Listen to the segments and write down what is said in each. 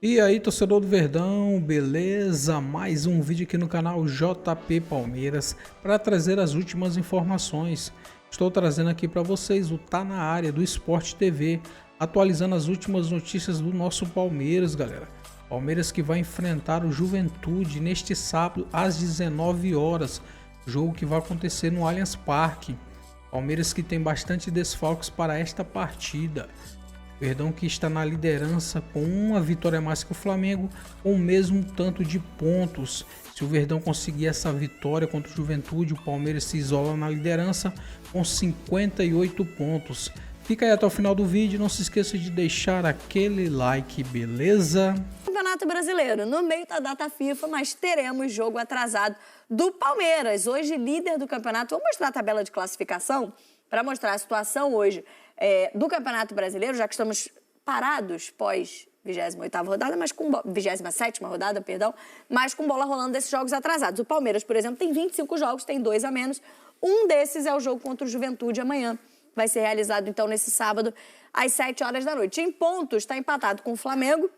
E aí, torcedor do Verdão, beleza? Mais um vídeo aqui no canal JP Palmeiras para trazer as últimas informações. Estou trazendo aqui para vocês o Tá Na Área do Sport TV, atualizando as últimas notícias do nosso Palmeiras, galera. Palmeiras que vai enfrentar o Juventude neste sábado às 19 horas, jogo que vai acontecer no Allianz Parque. Palmeiras que tem bastante desfalques para esta partida. Verdão que está na liderança com uma vitória a mais que o Flamengo, com o mesmo tanto de pontos. Se o Verdão conseguir essa vitória contra o Juventude, o Palmeiras se isola na liderança com 58 pontos. Fica aí até o final do vídeo, não se esqueça de deixar aquele like, beleza? Campeonato Brasileiro, no meio da data FIFA, mas teremos jogo atrasado do Palmeiras, hoje líder do campeonato. Vou mostrar a tabela de classificação para mostrar a situação hoje do Campeonato Brasileiro, já que estamos parados pós 28ª rodada, mas com 27ª rodada, perdão, mas com bola rolando desses jogos atrasados. O Palmeiras, por exemplo, tem 25 jogos, tem 2 a menos. Um desses é o jogo contra o Juventude amanhã. Vai ser realizado, então, nesse sábado, às 7 horas da noite. Em pontos, está empatado com o Flamengo.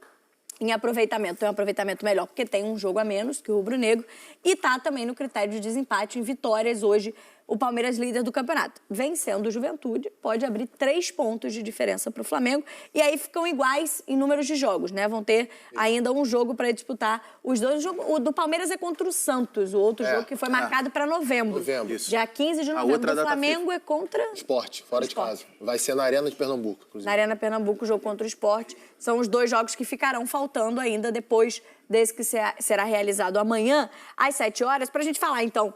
Em aproveitamento, tem um aproveitamento melhor, porque tem um jogo a menos que o rubro-negro. E está também no critério de desempate em vitórias hoje, o Palmeiras líder do campeonato. Vencendo o Juventude, pode abrir 3 pontos de diferença para o Flamengo. E aí ficam iguais em números de jogos, né? Vão ter ainda um jogo para disputar os dois. O do Palmeiras é contra o Santos, o outro jogo que foi marcado para novembro. Isso. Dia 15 de novembro. Do Flamengo é contra... Sport, fora de casa. Vai ser na Arena de Pernambuco, inclusive. Na Arena Pernambuco, o jogo contra o Sport. São os 2 jogos que ficarão faltando ainda depois desse que será realizado amanhã, às 7 horas. Para a gente falar, então,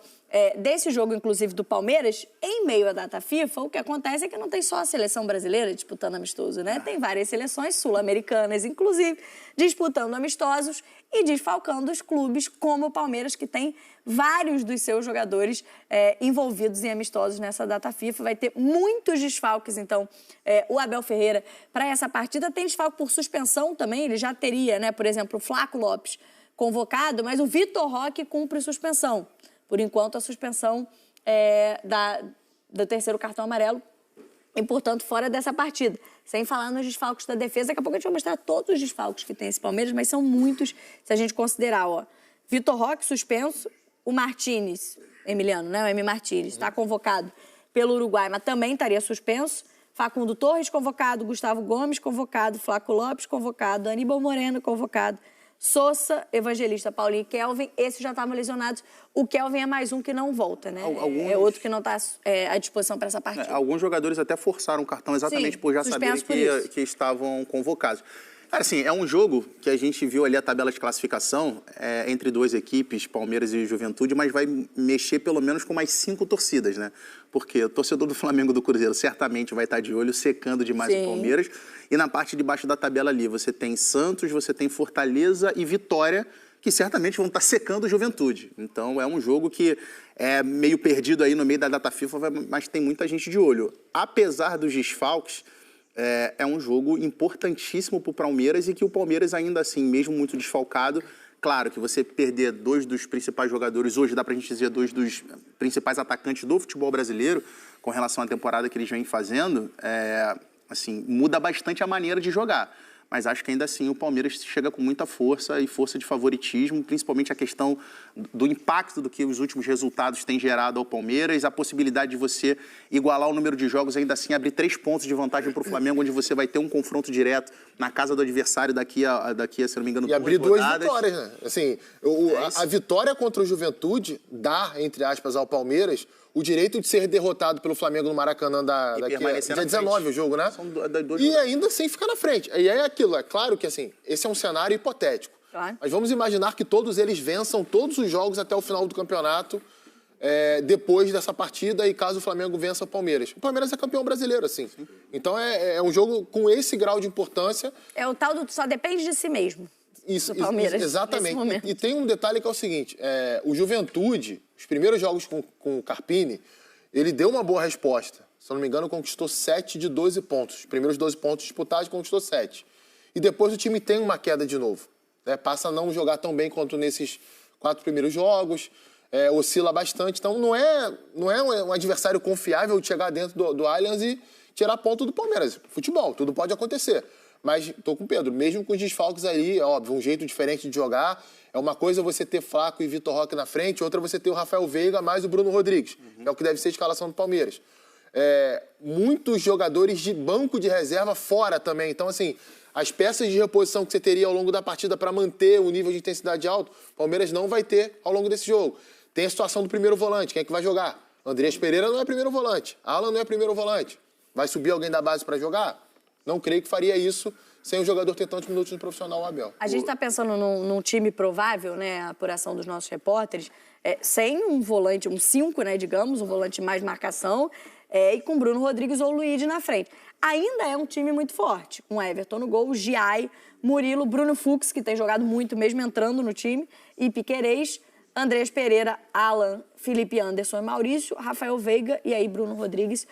desse jogo, inclusive, do Palmeiras, em meio à data FIFA, o que acontece é que não tem só a seleção brasileira disputando amistoso, né? Tem várias seleções sul-americanas, inclusive, disputando amistosos e desfalcando os clubes, como o Palmeiras, que tem vários dos seus jogadores envolvidos em amistosos nessa data FIFA. Vai ter muitos desfalques, então, o Abel Ferreira, para essa partida. Tem desfalque por suspensão também, ele já teria, né? Por exemplo, o Flaco Lopes convocado, mas o Vitor Roque cumpre suspensão. Por enquanto, a suspensão do terceiro cartão amarelo e, portanto, fora dessa partida. Sem falar nos desfalques da defesa. Daqui a pouco a gente vai mostrar todos os desfalques que tem esse Palmeiras, mas são muitos se a gente considerar, ó. Vitor Roque suspenso, o Martínez, Emiliano, né? O M. Martínez, está convocado pelo Uruguai, mas também estaria suspenso. Facundo Torres convocado, Gustavo Gomes convocado, Flaco Lopes convocado, Aníbal Moreno convocado, Sousa, Evangelista, Paulinho e Kelvin, esses já estavam lesionados. O Kelvin é mais um que não volta, né? É outro que não está à disposição para essa partida. Alguns jogadores até forçaram o cartão exatamente por já saberem que estavam convocados. Cara, assim, é um jogo que a gente viu ali a tabela de classificação entre 2 equipes, Palmeiras e Juventude, mas vai mexer pelo menos com mais 5 torcidas, né? Porque o torcedor do Flamengo e do Cruzeiro certamente vai estar de olho, secando demais o Palmeiras. E na parte de baixo da tabela ali, você tem Santos, você tem Fortaleza e Vitória, que certamente vão estar secando o Juventude. Então, é um jogo que é meio perdido aí no meio da data FIFA, mas tem muita gente de olho. Apesar dos desfalques, é um jogo importantíssimo para o Palmeiras e que o Palmeiras ainda assim, mesmo muito desfalcado, claro que você perder 2 dos principais jogadores, hoje dá para a gente dizer 2 dos principais atacantes do futebol brasileiro, com relação à temporada que eles vêm fazendo, assim, muda bastante a maneira de jogar. Mas acho que ainda assim o Palmeiras chega com muita força e força de favoritismo, principalmente a questão do impacto do que os últimos resultados têm gerado ao Palmeiras, a possibilidade de você igualar o número de jogos, ainda assim abrir 3 pontos de vantagem para o Flamengo, onde você vai ter um confronto direto na casa do adversário daqui a se não me engano, 2 rodadas. E abrir 2 vitórias, né? Assim, a vitória contra o Juventude dá, entre aspas, ao Palmeiras o direito de ser derrotado pelo Flamengo no Maracanã dia 19 o jogo, né? E ainda sem ficar na frente. E é aquilo, é claro que assim, esse é um cenário hipotético. Claro. Mas vamos imaginar que todos eles vençam todos os jogos até o final do campeonato, depois dessa partida, e caso o Flamengo vença o Palmeiras. O Palmeiras é campeão brasileiro, assim. Sim. Então é um jogo com esse grau de importância. É o tal do só depende de si mesmo. Isso, Palmeiras, exatamente. E tem um detalhe que é o seguinte, o Juventude, os primeiros jogos com o Carpini, ele deu uma boa resposta. Se eu não me engano, conquistou 7 de 12 pontos. Os primeiros 12 pontos disputados, conquistou 7. E depois o time tem uma queda de novo. Né? Passa a não jogar tão bem quanto nesses 4 primeiros jogos, oscila bastante. Então não é um adversário confiável de chegar dentro do Allianz e tirar ponto do Palmeiras. Futebol, tudo pode acontecer. Mas tô com o Pedro, mesmo com os desfalques ali, é óbvio, um jeito diferente de jogar. É uma coisa você ter Flaco e Vitor Roque na frente, outra você ter o Rafael Veiga mais o Bruno Rodrigues, que é o que deve ser a escalação do Palmeiras. Muitos jogadores de banco de reserva fora também. Então, assim, as peças de reposição que você teria ao longo da partida para manter o nível de intensidade alto, o Palmeiras não vai ter ao longo desse jogo. Tem a situação do primeiro volante, quem é que vai jogar? Andrés Pereira não é primeiro volante, Alan não é primeiro volante. Vai subir alguém da base para jogar? Não creio que faria isso sem o jogador ter tantos minutos no profissional, o Abel. A gente está pensando num time provável, né, a apuração dos nossos repórteres, sem um volante, um 5, né, digamos, um volante mais marcação, e com Bruno Rodrigues ou Luiz na frente. Ainda é um time muito forte, com Everton no gol, Giai, Murilo, Bruno Fux, que tem jogado muito mesmo entrando no time, e Piquerez, Andrés Pereira, Alan, Felipe Anderson e Maurício, Rafael Veiga e aí Bruno Rodrigues.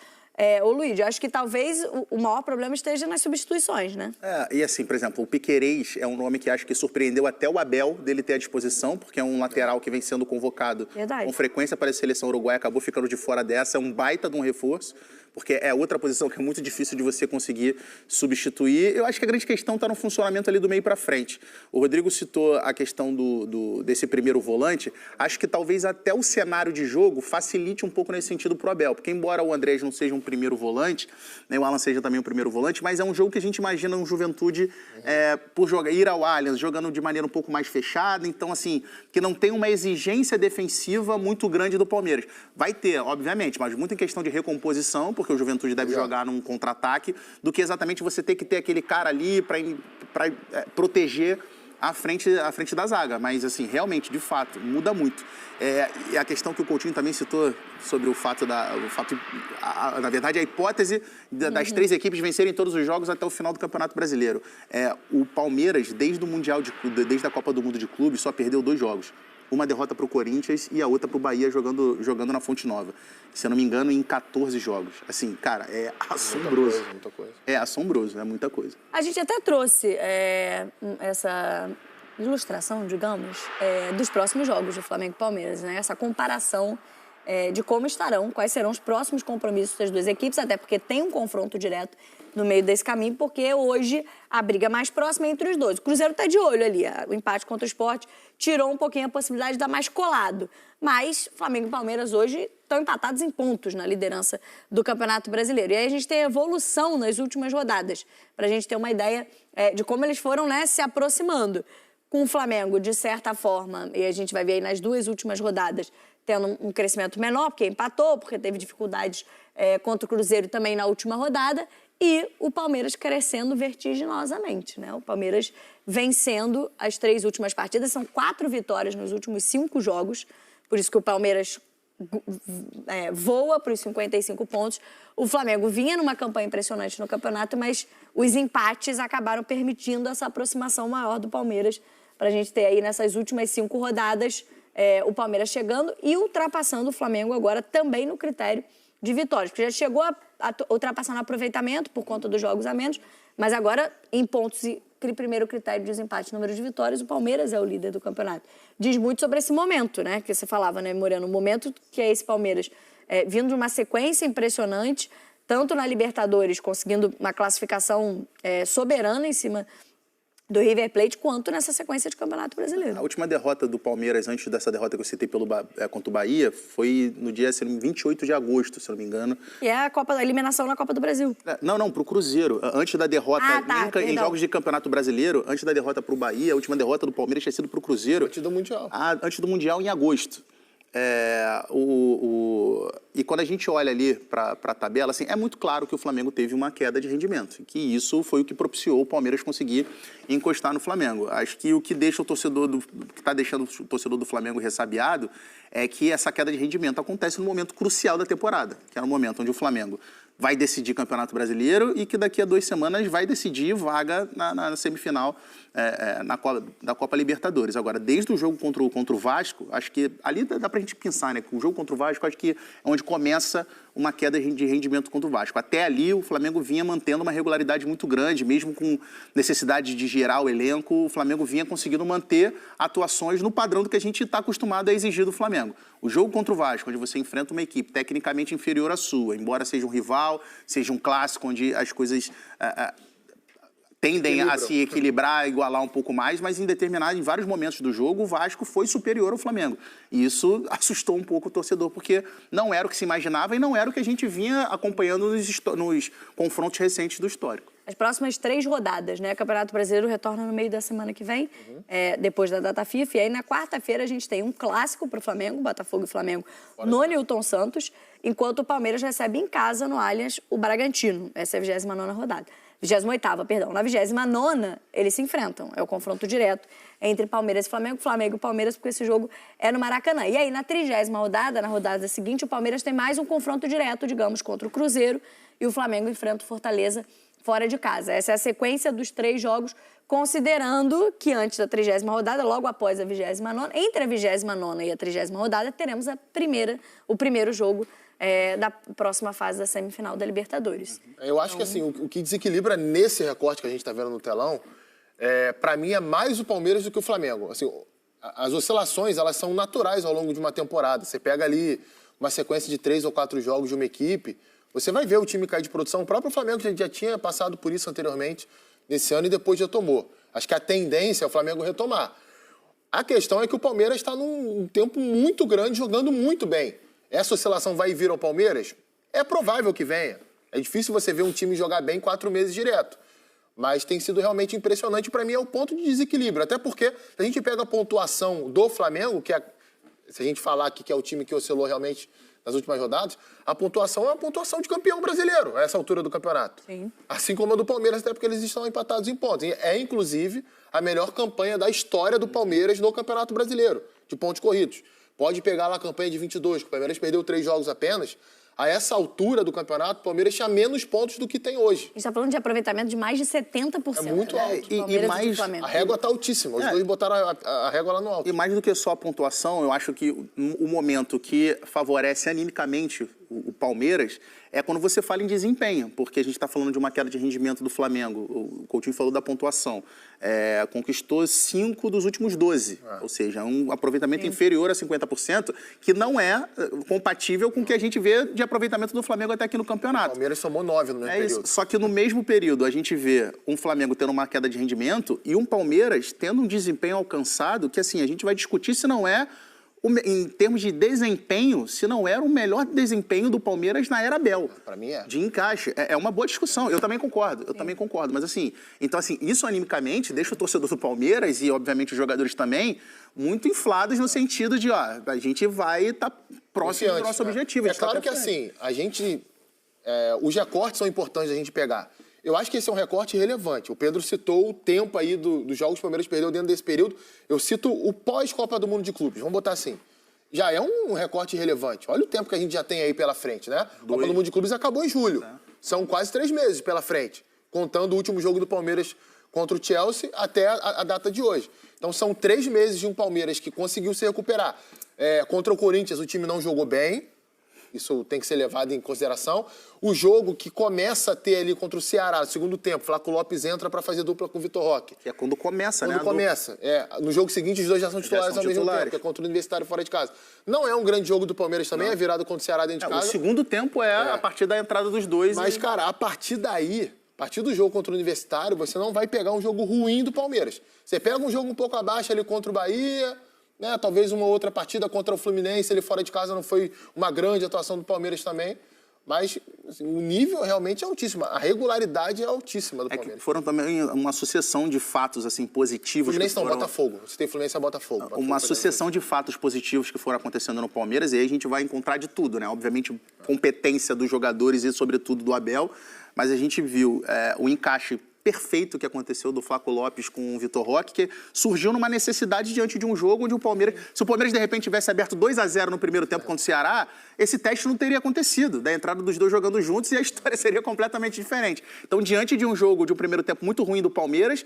Ô Luiz, eu acho que talvez o maior problema esteja nas substituições, né? E assim, por exemplo, o Piquerez é um nome que acho que surpreendeu até o Abel dele ter à disposição, porque é um lateral que vem sendo convocado com frequência para a seleção uruguaia, acabou ficando de fora dessa, é um baita de um reforço, porque é outra posição que é muito difícil de você conseguir substituir. Eu acho que a grande questão está no funcionamento ali do meio para frente. O Rodrigo citou a questão desse primeiro volante. Acho que talvez até o cenário de jogo facilite um pouco nesse sentido para o Abel, porque embora o Andrés não seja um primeiro volante, né, o Alan seja também um primeiro volante, mas é um jogo que a gente imagina um Juventude por ir ao Allianz, jogando de maneira um pouco mais fechada, então assim, que não tem uma exigência defensiva muito grande do Palmeiras. Vai ter, obviamente, mas muito em questão de recomposição, porque o Juventude deve jogar num contra-ataque, do que exatamente você ter que ter aquele cara ali para proteger à frente da zaga. Mas, assim, realmente, de fato, muda muito. E a questão que o Coutinho também citou sobre na verdade, a hipótese das três equipes vencerem todos os jogos até o final do Campeonato Brasileiro. O Palmeiras, desde a Copa do Mundo de Clubes, só perdeu 2 jogos. Uma derrota para o Corinthians e a outra para o Bahia jogando na Fonte Nova. Se eu não me engano, em 14 jogos. Assim, cara, é assombroso. Muita coisa. É assombroso, é muita coisa. A gente até trouxe essa ilustração, digamos, dos próximos jogos do Flamengo e Palmeiras, né? Essa comparação de como estarão, quais serão os próximos compromissos das duas equipes, até porque tem um confronto direto no meio desse caminho, porque hoje a briga mais próxima é entre os dois. O Cruzeiro está de olho ali, o empate contra o Sport tirou um pouquinho a possibilidade de dar mais colado. Mas Flamengo e Palmeiras hoje estão empatados em pontos na liderança do Campeonato Brasileiro. E aí a gente tem evolução nas últimas rodadas, para a gente ter uma ideia de como eles foram, né, se aproximando. Com o Flamengo, de certa forma, e a gente vai ver aí nas 2 últimas rodadas, tendo um crescimento menor, porque empatou, porque teve dificuldades contra o Cruzeiro também na última rodada, e o Palmeiras crescendo vertiginosamente, né? O Palmeiras vencendo as 3 últimas partidas, são 4 vitórias nos últimos 5 jogos, por isso que o Palmeiras voa para os 55 pontos. O Flamengo vinha numa campanha impressionante no campeonato, mas os empates acabaram permitindo essa aproximação maior do Palmeiras, para a gente ter aí nessas últimas 5 rodadas o Palmeiras chegando e ultrapassando o Flamengo agora também no critério de vitórias, porque já chegou a ultrapassar no aproveitamento por conta dos jogos a menos, mas agora em pontos e primeiro critério de desempate, número de vitórias, o Palmeiras é o líder do campeonato. Diz muito sobre esse momento, né, que você falava, né, Moreno, o momento que é esse Palmeiras vindo de uma sequência impressionante, tanto na Libertadores, conseguindo uma classificação soberana em cima do River Plate, quanto nessa sequência de Campeonato Brasileiro. A última derrota do Palmeiras, antes dessa derrota que eu citei contra o Bahia, foi no dia 28 de agosto, se não me engano. E é a eliminação na Copa do Brasil. Não, pro Cruzeiro. Antes da derrota em jogos de Campeonato Brasileiro, antes da derrota pro Bahia, a última derrota do Palmeiras tinha sido pro Cruzeiro. Antes do Mundial. Antes do Mundial, em agosto. E quando a gente olha ali para a tabela, assim, é muito claro que o Flamengo teve uma queda de rendimento, que isso foi o que propiciou o Palmeiras conseguir encostar no Flamengo. Acho que o que deixa que está deixando o torcedor do Flamengo ressabiado é que essa queda de rendimento acontece no momento crucial da temporada, que é no momento onde o Flamengo vai decidir Campeonato Brasileiro e que daqui a 2 semanas vai decidir vaga na semifinal da Copa Libertadores. Agora, desde o jogo contra o Vasco, acho que ali dá pra gente pensar, né? Que o jogo contra o Vasco, acho que é onde começa uma queda de rendimento contra o Vasco. Até ali, o Flamengo vinha mantendo uma regularidade muito grande, mesmo com necessidade de gerar o elenco, o Flamengo vinha conseguindo manter atuações no padrão do que a gente está acostumado a exigir do Flamengo. O jogo contra o Vasco, onde você enfrenta uma equipe tecnicamente inferior à sua, embora seja um rival, seja um clássico, onde as coisas tendem a se equilibrar, igualar um pouco mais, mas em vários momentos do jogo, o Vasco foi superior ao Flamengo. E isso assustou um pouco o torcedor, porque não era o que se imaginava e não era o que a gente vinha acompanhando nos confrontos recentes do histórico. As próximas 3 rodadas, né? O Campeonato Brasileiro retorna no meio da semana que vem, depois da data FIFA. E aí, na quarta-feira, a gente tem um clássico para o Flamengo, Botafogo e Flamengo, no Newton Santos, enquanto o Palmeiras recebe em casa, no Allianz, o Bragantino. Essa é a 29ª rodada. 28ª, perdão. Na 29ª, eles se enfrentam. É o confronto direto entre Palmeiras e Flamengo. Flamengo e Palmeiras, porque esse jogo é no Maracanã. E aí, na 30ª rodada, na rodada seguinte, o Palmeiras tem mais um confronto direto, digamos, contra o Cruzeiro. E o Flamengo enfrenta o Fortaleza fora de casa. Essa é a sequência dos 3 jogos, considerando que antes da 30ª rodada, logo após a 29ª, entre a 29ª e a 30ª rodada, teremos o primeiro jogo da próxima fase da semifinal da Libertadores. Eu acho que assim, o que desequilibra nesse recorte que a gente está vendo no telão, para mim, é mais o Palmeiras do que o Flamengo. Assim, as oscilações, elas são naturais ao longo de uma temporada. Você pega ali uma sequência de 3 ou 4 jogos de uma equipe, você vai ver o time cair de produção. O próprio Flamengo já tinha passado por isso anteriormente, nesse ano, e depois já tomou. Acho que a tendência é o Flamengo retomar. A questão é que o Palmeiras está num tempo muito grande, jogando muito bem. Essa oscilação vai vir ao Palmeiras? É provável que venha. É difícil você ver um time jogar bem 4 meses direto. Mas tem sido realmente impressionante. Para mim, é o ponto de desequilíbrio. Até porque, se a gente pega a pontuação do Flamengo, que é, se a gente falar aqui que é o time que oscilou realmente nas últimas rodadas, a pontuação é uma pontuação de campeão brasileiro, a essa altura do campeonato. Sim. Assim como a do Palmeiras, até porque eles estão empatados em pontos. É, inclusive, a melhor campanha da história do Palmeiras no Campeonato Brasileiro, de pontos corridos. Pode pegar lá a campanha de 22, que o Palmeiras perdeu 3 jogos apenas. A essa altura do campeonato, o Palmeiras tinha menos pontos do que tem hoje. A gente está falando de aproveitamento de mais de 70%. É muito alto. E mais, a régua está altíssima. Os dois botaram a régua lá no alto. E mais do que só a pontuação, eu acho que o momento que favorece animicamente o Palmeiras é quando você fala em desempenho, porque a gente está falando de uma queda de rendimento do Flamengo. O Coutinho falou da pontuação. Conquistou 5 dos últimos 12, ou seja, um aproveitamento inferior a 50%, que não é compatível com o que a gente vê de aproveitamento do Flamengo até aqui no campeonato. O Palmeiras somou 9 no mesmo período. Só que no mesmo período a gente vê um Flamengo tendo uma queda de rendimento e um Palmeiras tendo um desempenho alcançado que, assim, a gente vai discutir se não é, em termos de desempenho, se não era o melhor desempenho do Palmeiras na era Abel. Para mim é. De encaixe. É uma boa discussão. Eu também concordo. Mas assim, então assim, isso animicamente deixa o torcedor do Palmeiras e, obviamente, os jogadores também muito inflados no sentido de, a gente vai estar próximo do nosso objetivo. É claro que assim, os recortes são importantes a gente pegar. Eu acho que esse é um recorte relevante. O Pedro citou o tempo aí dos jogos que o Palmeiras perdeu dentro desse período. Eu cito o pós-Copa do Mundo de Clubes. Vamos botar assim. Já é um recorte relevante. Olha o tempo que a gente já tem aí pela frente, né? A Copa do Mundo de Clubes acabou em julho. São quase 3 meses pela frente, contando o último jogo do Palmeiras contra o Chelsea até a data de hoje. Então são 3 meses de um Palmeiras que conseguiu se recuperar. Contra o Corinthians o time não jogou bem. Isso tem que ser levado em consideração. O jogo que começa a ter ali contra o Ceará, no segundo tempo, Flaco Lopes entra para fazer dupla com o Vitor Roque. Que é quando começa, né? Quando começa. No jogo seguinte, os dois já são titulares ao mesmo tempo, que é contra o Universitário fora de casa. Não é um grande jogo do Palmeiras também, é virado contra o Ceará dentro de casa. O segundo tempo a partir da entrada dos dois. Mas, cara, a partir daí, a partir do jogo contra o Universitário, você não vai pegar um jogo ruim do Palmeiras. Você pega um jogo um pouco abaixo ali contra o Bahia, né? Talvez uma outra partida contra o Fluminense, ele fora de casa não foi uma grande atuação do Palmeiras também. Mas assim, o nível realmente é altíssimo. A regularidade é altíssima do Palmeiras. Foram também uma sucessão de fatos assim, positivos. Fluminense não, Botafogo. Você tem Fluminense é Botafogo. Uma sucessão de fatos positivos que foram acontecendo no Palmeiras. E aí a gente vai encontrar de tudo, né? Obviamente, competência dos jogadores e, sobretudo, do Abel. Mas a gente viu o encaixe perfeito que aconteceu do Flaco Lopes com o Vitor Roque, que surgiu numa necessidade diante de um jogo onde o Palmeiras... Se o Palmeiras, de repente, tivesse aberto 2-0 no primeiro tempo contra o Ceará, esse teste não teria acontecido, da entrada dos dois jogando juntos, e a história seria completamente diferente. Então, diante de um jogo de um primeiro tempo muito ruim do Palmeiras,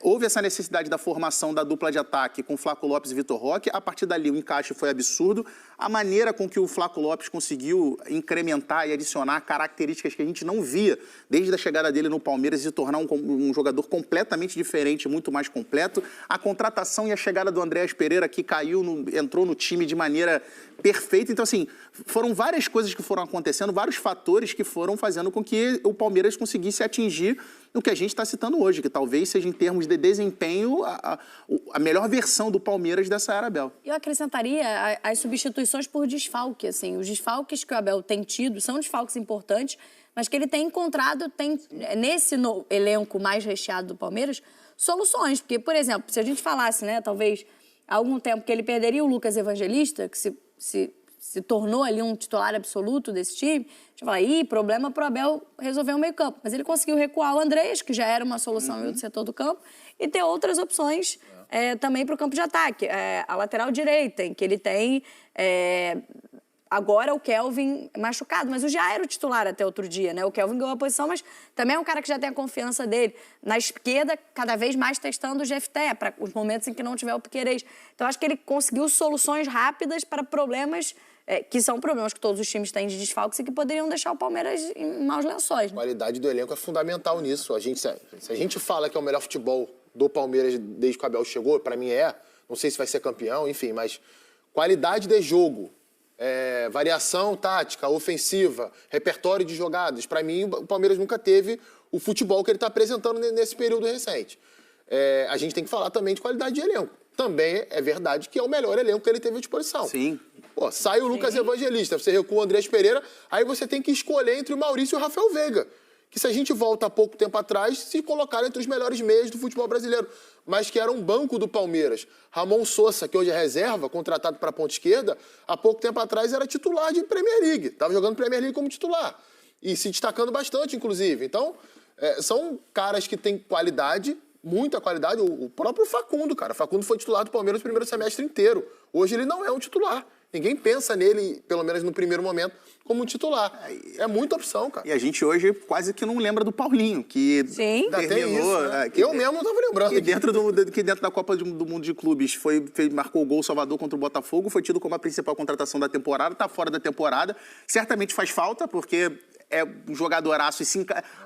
houve essa necessidade da formação da dupla de ataque com Flaco Lopes e Vitor Roque. A partir dali, o encaixe foi absurdo. A maneira com que o Flaco Lopes conseguiu incrementar e adicionar características que a gente não via desde a chegada dele no Palmeiras e se tornar um jogador completamente diferente, muito mais completo. A contratação e a chegada do Andréas Pereira, que entrou no time de maneira perfeita. Então, assim, foram várias coisas que foram acontecendo, vários fatores que foram fazendo com que o Palmeiras conseguisse atingir no que a gente está citando hoje, que talvez seja, em termos de desempenho, a melhor versão do Palmeiras dessa era Abel. Eu acrescentaria as substituições por desfalque. Assim, os desfalques que o Abel tem tido são desfalques importantes, mas que ele tem encontrado, nesse elenco mais recheado do Palmeiras, soluções. Porque, por exemplo, se a gente falasse, né, talvez há algum tempo que ele perderia o Lucas Evangelista, que se tornou ali um titular absoluto desse time, a gente fala, problema pro Abel resolver o meio campo. Mas ele conseguiu recuar o Andrés, que já era uma solução em outro setor do campo, e ter outras opções também para o campo de ataque. A lateral direita, em que ele tem agora o Kelvin machucado, mas o já era o titular até outro dia, né? O Kelvin ganhou a posição, mas também é um cara que já tem a confiança dele. Na esquerda, cada vez mais testando o Jefté, para os momentos em que não tiver o Piquerez. Então, acho que ele conseguiu soluções rápidas para problemas que são problemas que todos os times têm de desfalques e que poderiam deixar o Palmeiras em maus lençóis. Né? A qualidade do elenco é fundamental nisso. Se a gente fala que é o melhor futebol do Palmeiras desde que o Abel chegou, para mim não sei se vai ser campeão, enfim, mas qualidade de jogo, variação tática, ofensiva, repertório de jogadas, para mim o Palmeiras nunca teve o futebol que ele está apresentando nesse período recente. A gente tem que falar também de qualidade de elenco. Também é verdade que é o melhor elenco que ele teve à disposição. Sim. Pô, sai o Lucas Evangelista, você recua o Andrés Pereira, aí você tem que escolher entre o Maurício e o Rafael Veiga. Que se a gente volta há pouco tempo atrás, se colocaram entre os melhores meias do futebol brasileiro, mas que era um banco do Palmeiras. Ramon Sosa, que hoje é reserva, contratado para a ponta esquerda, há pouco tempo atrás era titular de Premier League. Estava jogando Premier League como titular. E se destacando bastante, inclusive. Então, são caras que têm qualidade, muita qualidade. O próprio Facundo, cara. Facundo foi titular do Palmeiras no primeiro semestre inteiro. Hoje ele não é um titular. Ninguém pensa nele, pelo menos no primeiro momento, como um titular. É muita opção, cara. E a gente hoje quase que não lembra do Paulinho, que terminou... Isso, né? Eu mesmo não estava lembrando. Que dentro da Copa do Mundo de Clubes marcou o gol Salvador contra o Botafogo, foi tido como a principal contratação da temporada, está fora da temporada. Certamente faz falta, porque é um jogadoraço e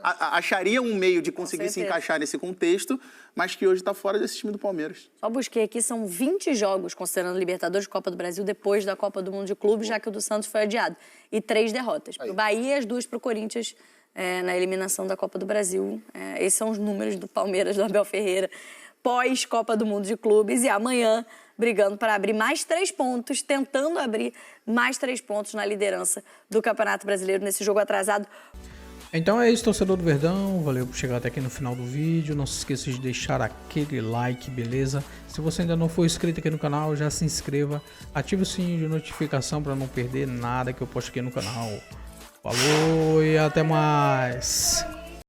acharia um meio de conseguir se encaixar nesse contexto, mas que hoje está fora desse time do Palmeiras. Só busquei aqui, são 20 jogos, considerando Libertadores, Copa do Brasil, depois da Copa do Mundo de Clubes, já que o do Santos foi adiado. E 3 derrotas. Para o Bahia e as 2 para o Corinthians na eliminação da Copa do Brasil. Esses são os números do Palmeiras, do Abel Ferreira, pós-Copa do Mundo de Clubes. E amanhã, brigando para abrir mais 3 pontos, tentando abrir mais 3 pontos na liderança do Campeonato Brasileiro nesse jogo atrasado. Então é isso, torcedor do Verdão. Valeu por chegar até aqui no final do vídeo. Não se esqueça de deixar aquele like, beleza? Se você ainda não for inscrito aqui no canal, já se inscreva. Ative o sininho de notificação para não perder nada que eu posto aqui no canal. Falou e até mais!